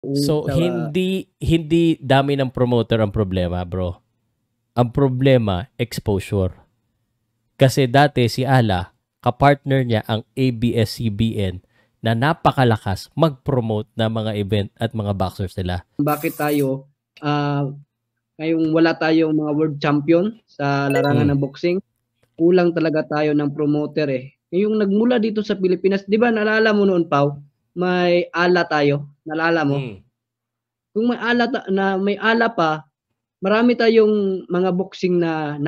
So Sa hindi dami ng promoter ang problema, bro. Ang problema, exposure. Kasi dati si Ala, kapartner niya ang ABS-CBN na napakalakas mag-promote ng mga event at mga boxers nila. bakit tayo ngayong wala tayong mga world champion sa larangan Mm. ng boxing, kulang talaga tayo ng promoter eh. Yung nagmula dito sa Pilipinas, 'di ba naalala mo noon, Pau, may ala tayo, naalala mo? Mm. Kung may ala pa, marami tayong mga boxing na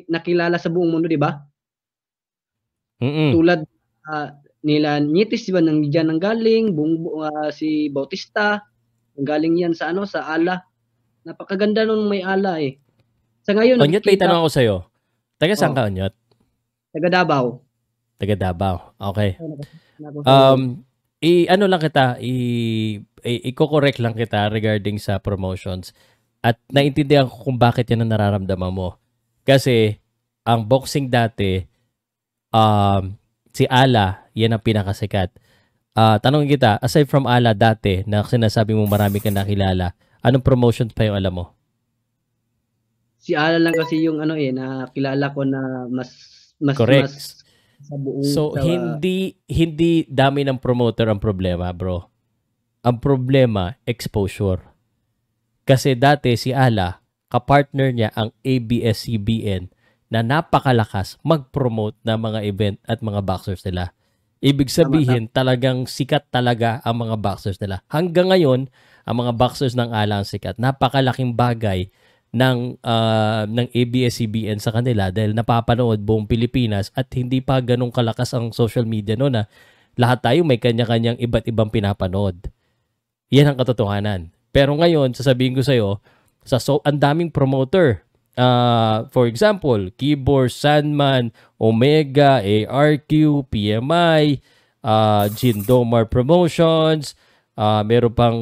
nakilala sa buong mundo, 'di ba? Mm. Tulad nila Nietes, 'di ba, diyan nanggaling, si Bautista, nanggaling 'yan sa ano, sa ala. Napakaganda nung may ala eh. Sa ngayon Onyot, may nakikita tanong ako sa'yo. Taga saan oh, ka, Onyot? taga Davao. Taga Davao. Okay. Nako. Ano lang kita, i-correct lang kita regarding sa promotions. At naintindihan ko kung bakit yan ang nararamdaman mo. Kasi, ang boxing dati, si Ala, yan ang pinakasikat. Tanong kita, aside from Ala dati, na sinasabi mo marami kang nakilala, anong promotions pa yung alam mo? Si ala lang kasi yung ano eh, nakilala ko na mas Correct. sa buong So, sa hindi dami ng promoter ang problema, bro. Ang problema, exposure. Kasi dati si Ala, kapartner niya ang ABS-CBN na napakalakas mag-promote ng mga event at mga boxers nila. Ibig tama. sabihin, talagang sikat talaga ang mga boxers nila. Hanggang ngayon, ang mga boxers ng Ala ang sikat. Napakalaking bagay ng ABS-CBN sa kanila dahil napapanood buong Pilipinas at hindi pa ganun kalakas ang social media noon na lahat tayo may kanya-kanyang iba't ibang pinapanood. Yan ang katotohanan. Pero ngayon, sasabihin ko sa'yo, ang daming promoter. For example, Keyboard, Sandman, Omega, ARQ, PMI, Jindomar Promotions, meron pang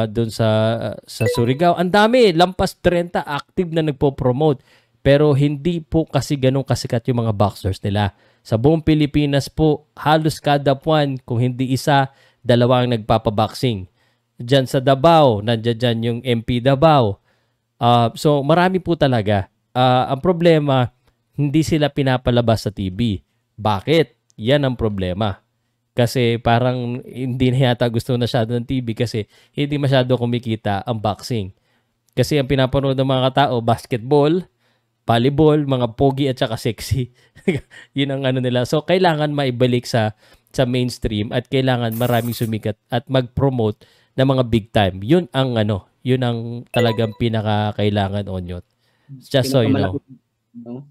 doon sa Surigao. Ang dami, lampas 30 active na nagpo-promote. Pero hindi po kasi ganun kasikat yung mga boxers nila. Sa buong Pilipinas po, halos kada buwan, kung hindi isa, dalawa ang nagpapaboxing. Diyan sa Davao, nandiyan dyan yung MP Davao. So marami po talaga. Ang problema, hindi sila pinapalabas sa TV. Bakit? Yan ang problema. Kasi parang hindi na yata gusto masyado ng TV kasi hindi masyado kumikita ang boxing. Kasi ang pinapanood ng mga tao, basketball, volleyball, mga pogi at saka sexy. Yun ang ano nila. So kailangan maibalik sa mainstream at kailangan maraming sumikat at mag-promote ng mga big time. Yun ang talagang pinaka kailangan, Onyot. Just so you know. Pinakamalaki, no?